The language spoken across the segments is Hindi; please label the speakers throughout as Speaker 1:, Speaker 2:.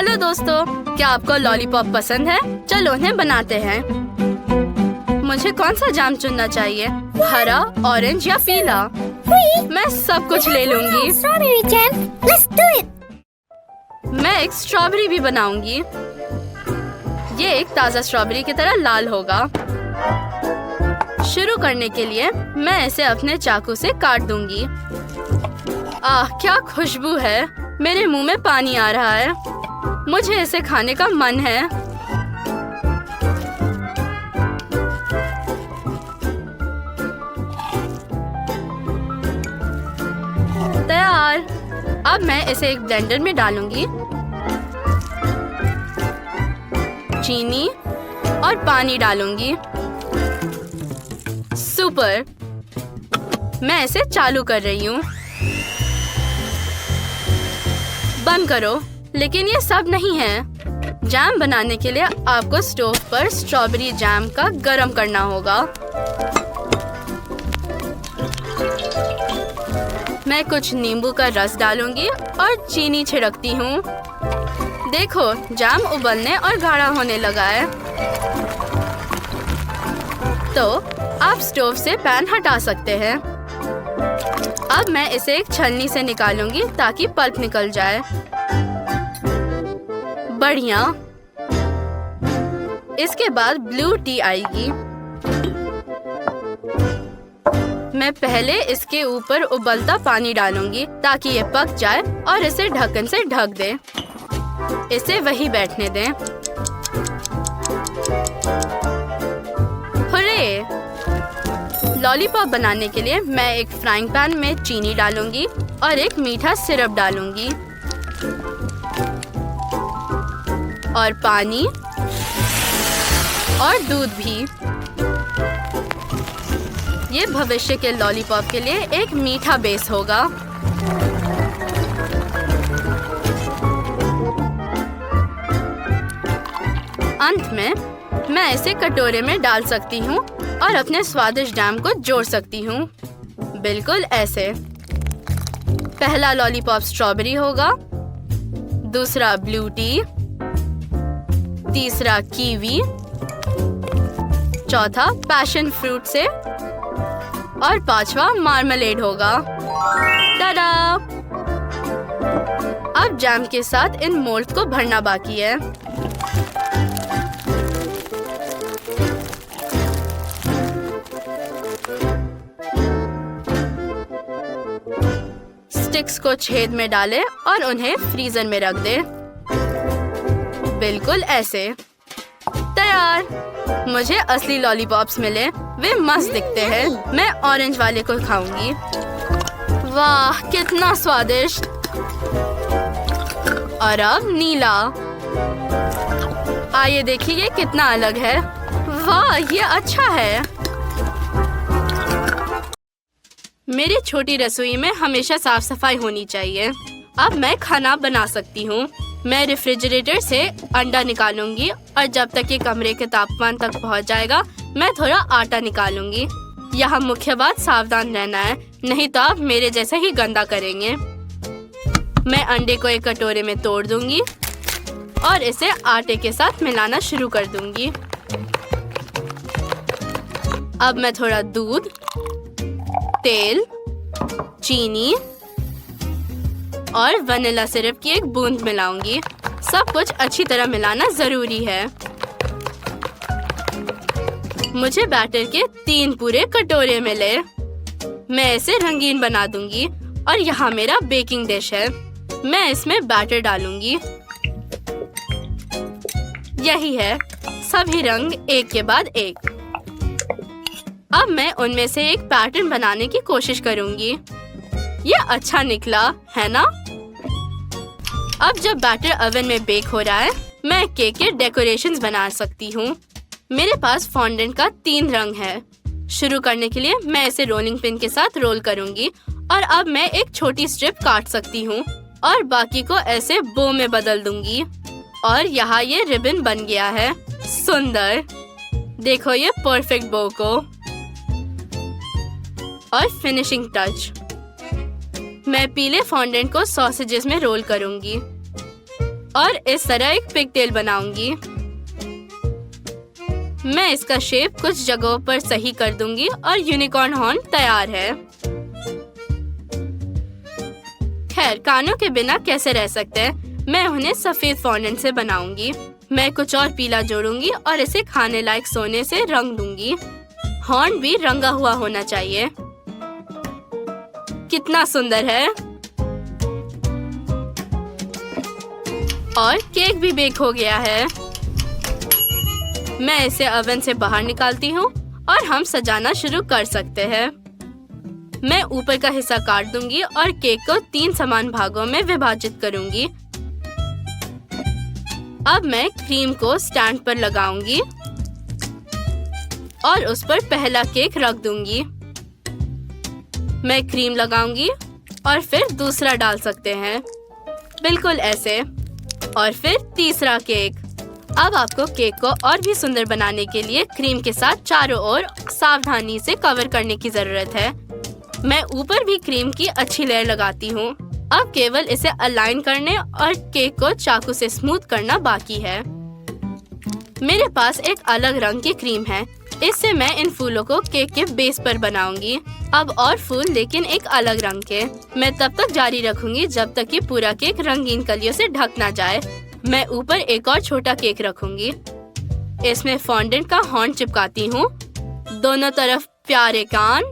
Speaker 1: हेलो दोस्तों, क्या आपको लॉलीपॉप पसंद है? चलो उन्हें बनाते हैं। मुझे कौन सा जाम चुनना चाहिए? हरा, ऑरेंज या पीला? मैं सब कुछ ले लूंगी। मैं एक स्ट्रॉबेरी भी बनाऊंगी। ये एक ताज़ा स्ट्रॉबेरी की तरह लाल होगा। शुरू करने के लिए मैं इसे अपने चाकू से काट दूंगी। आह, क्या खुशबू है! मेरे मुंह में पानी आ रहा है। मुझे इसे खाने का मन है। तैयार। अब मैं इसे एक ब्लेंडर में डालूंगी। चीनी और पानी डालूंगी। सुपर! मैं इसे चालू कर रही हूँ। बंद करो। लेकिन ये सब नहीं है। जैम बनाने के लिए आपको स्टोव पर स्ट्रॉबेरी जैम का गरम करना होगा। मैं कुछ नींबू का रस डालूंगी और चीनी छिड़कती हूँ। देखो, जैम उबलने और गाढ़ा होने लगा है। तो आप स्टोव से पैन हटा सकते हैं। अब मैं इसे एक छलनी से निकालूंगी ताकि पल्प निकल जाए। बढ़िया। इसके बाद ब्लू टी आएगी। मैं पहले इसके ऊपर उबलता पानी डालूंगी ताकि ये पक जाए और इसे ढक्कन से ढक दें। इसे वहीं बैठने दें। हुर्रे! लॉलीपॉप बनाने के लिए मैं एक फ्राइंग पैन में चीनी डालूंगी और एक मीठा सिरप डालूंगी और पानी और दूध भी। ये भविष्य के लॉलीपॉप के लिए एक मीठा बेस होगा। अंत में मैं इसे कटोरे में डाल सकती हूँ और अपने स्वादिष्ट जैम को जोड़ सकती हूँ। बिल्कुल ऐसे। पहला लॉलीपॉप स्ट्रॉबेरी होगा, दूसरा ब्लू टी, तीसरा कीवी, चौथा पैशन फ्रूट से और पांचवा मार्मलेड होगा। टाडा! अब जैम के साथ इन मोल्ड को भरना बाकी है। स्टिक्स को छेद में डालें और उन्हें फ्रीजर में रख दें। बिल्कुल ऐसे। तैयार। मुझे असली लॉलीपॉप्स मिले। वे मस्त दिखते हैं। मैं ऑरेंज वाले को खाऊंगी। वाह, कितना स्वादिष्ट! और अब नीला। आइए देखिए ये कितना अलग है। वाह, ये अच्छा है। मेरी छोटी रसोई में हमेशा साफ सफाई होनी चाहिए। अब मैं खाना बना सकती हूँ। मैं रेफ्रिजरेटर से अंडा निकालूंगी और जब तक ये कमरे के तापमान तक पहुँच जाएगा मैं थोड़ा आटा निकालूंगी। यहाँ मुख्य बात सावधान रहना है, नहीं तो आप मेरे जैसा ही गंदा करेंगे। मैं अंडे को एक कटोरे में तोड़ दूंगी और इसे आटे के साथ मिलाना शुरू कर दूंगी। अब मैं थोड़ा दूध, तेल, चीनी और वनीला सिरप की एक बूंद मिलाऊंगी। सब कुछ अच्छी तरह मिलाना जरूरी है। मुझे बैटर के 3 पूरे कटोरे मिले। मैं इसे रंगीन बना दूंगी और यहाँ मेरा बेकिंग डिश है। मैं इसमें बैटर डालूंगी। यही है, सभी रंग एक के बाद एक। अब मैं उनमें से एक पैटर्न बनाने की कोशिश करूंगी। ये अच्छा निकला, है ना? अब जब बैटर ओवन में बेक हो रहा है, मैं केक के डेकोरेशंस बना सकती हूँ। मेरे पास फॉन्डेंट का 3 रंग है। शुरू करने के लिए मैं इसे रोलिंग पिन के साथ रोल करूंगी और अब मैं एक छोटी स्ट्रिप काट सकती हूँ और बाकी को ऐसे बो में बदल दूंगी। और यहाँ ये रिबन बन गया है। सुंदर! देखो ये परफेक्ट बो को। और फिनिशिंग टच, मैं पीले फॉन्डेंट को सॉसेजेस में रोल करूंगी। और इस तरह एक पिगटेल बनाऊंगी। मैं इसका शेप कुछ जगहों पर सही कर दूंगी और यूनिकॉर्न हॉर्न तैयार है। खैर, कानों के बिना कैसे रह सकते हैं? मैं उन्हें सफेद फॉन्डेंट से बनाऊंगी। मैं कुछ और पीला जोड़ूंगी और इसे खाने लायक सोने से रंग दूंगी। हॉर्न भी रंगा हुआ होना चाहिए। कितना सुंदर है। और केक भी बेक हो गया है। मैं इसे ओवन से बाहर निकालती हूँ और हम सजाना शुरू कर सकते हैं। मैं ऊपर का हिस्सा काट दूंगी और केक को 3 समान भागों में विभाजित करूंगी। अब मैं क्रीम को स्टैंड पर लगाऊंगी और उस पर पहला केक रख दूंगी। मैं क्रीम लगाऊंगी और फिर दूसरा डाल सकते हैं, बिल्कुल ऐसे। और फिर तीसरा केक। अब आपको केक को और भी सुंदर बनाने के लिए क्रीम के साथ चारों ओर सावधानी से कवर करने की जरूरत है। मैं ऊपर भी क्रीम की अच्छी लेयर लगाती हूँ। अब केवल इसे अलाइन करने और केक को चाकू से स्मूथ करना बाकी है। मेरे पास एक अलग रंग की क्रीम है। इससे मैं इन फूलों को केक के बेस पर बनाऊंगी। अब और फूल, लेकिन एक अलग रंग के। मैं तब तक जारी रखूंगी जब तक कि पूरा केक रंगीन कलियों से ढक ना जाए। मैं ऊपर एक और छोटा केक रखूंगी। इसमें फॉन्डेंट का हॉर्न चिपकाती हूँ। दोनों तरफ प्यारे कान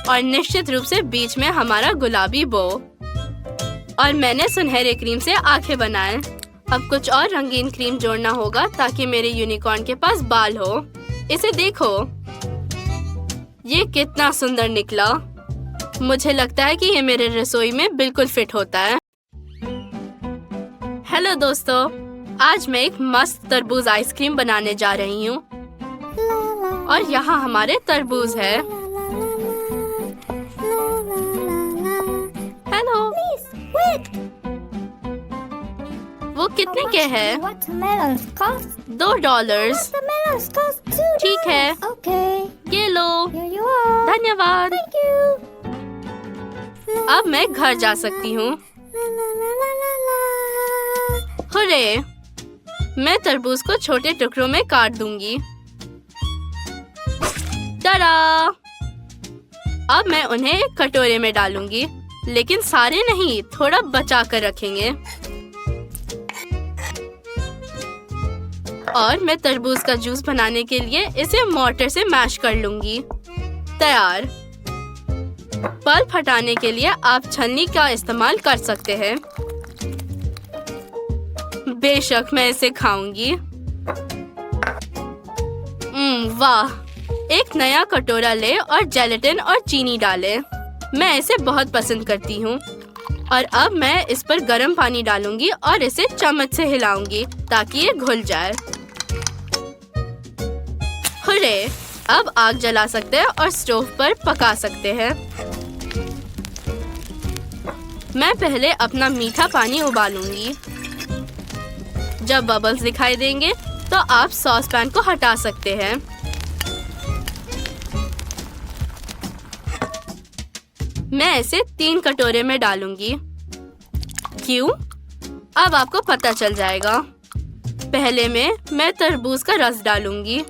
Speaker 1: और निश्चित रूप से बीच में हमारा गुलाबी बो। और मैंने सुनहरे क्रीम से आंखें बनाए। अब कुछ और रंगीन क्रीम जोड़ना होगा ताकि मेरे यूनिकॉर्न के पास बाल हो। इसे देखो, ये कितना सुंदर निकला। मुझे लगता है कि ये मेरे रसोई में बिल्कुल फिट होता है। हेलो दोस्तों, आज मैं एक मस्त तरबूज आइसक्रीम बनाने जा रही हूँ। और यहाँ हमारे तरबूज है। हेलो। वो कितने के हैं? $2। ठीक है, ये लो। धन्यवाद। अब मैं घर जा सकती हूँ। हुर्रे! मैं तरबूज को छोटे टुकड़ों में काट दूंगी। टाडा! अब मैं उन्हें एक कटोरे में डालूंगी, लेकिन सारे नहीं, थोड़ा बचा कर रखेंगे। और मैं तरबूज का जूस बनाने के लिए इसे मॉर्टर से मैश कर लूंगी। तैयार। पल्प हटाने के लिए आप छलनी का इस्तेमाल कर सकते हैं। बेशक मैं इसे खाऊंगी। वाह! एक नया कटोरा ले और जेलेटिन और चीनी डालें। मैं इसे बहुत पसंद करती हूँ। और अब मैं इस पर गर्म पानी डालूंगी और इसे चम्मच से हिलाऊंगी ताकि ये घुल जाए। हुर्रे! अब आग जला सकते हैं और स्टोव पर पका सकते हैं। मैं पहले अपना मीठा पानी उबालूंगी। जब बबल्स दिखाई देंगे तो आप सॉस पैन को हटा सकते हैं। मैं इसे 3 कटोरे में डालूंगी। क्यों? अब आपको पता चल जाएगा। पहले में मैं तरबूज का रस डालूंगी।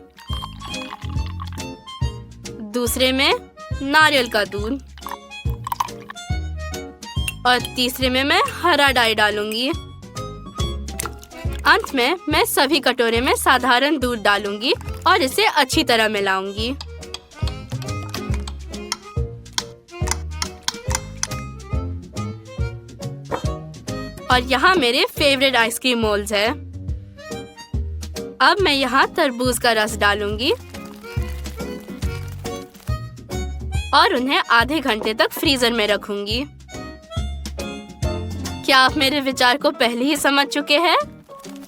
Speaker 1: दूसरे में नारियल का दूध। और तीसरे में मैं हरा डाई डालूंगी। अंत में मैं सभी कटोरे में साधारण दूध डालूंगी और इसे अच्छी तरह मिलाऊंगी। और यहाँ मेरे फेवरेट आइसक्रीम मोल्ड्स है। अब मैं यहाँ तरबूज का रस डालूंगी और उन्हें आधे घंटे तक फ्रीजर में रखूंगी। क्या आप मेरे विचार को पहले ही समझ चुके हैं?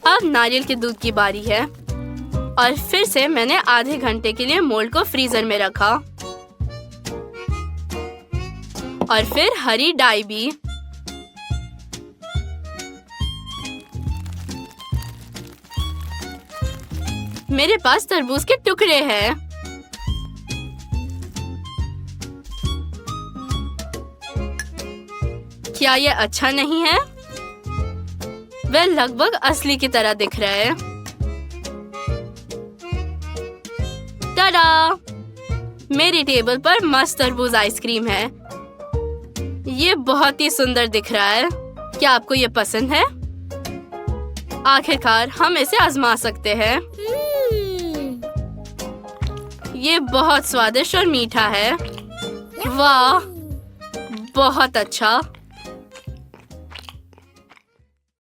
Speaker 1: अब नारियल के दूध की बारी है। और फिर से मैंने आधे घंटे के लिए मोल्ड को फ्रीजर में रखा। और फिर हरी डाई भी। मेरे पास तरबूज के टुकड़े हैं। क्या ये अच्छा नहीं है? वह लगभग असली की तरह दिख रहा है। टाडा! मेरी टेबल पर मस्त तरबूज आइसक्रीम है। ये बहुत ही सुंदर दिख रहा है। क्या आपको ये पसंद है? आखिरकार हम इसे आजमा सकते हैं। ये बहुत स्वादिष्ट और मीठा है। वाह, बहुत अच्छा।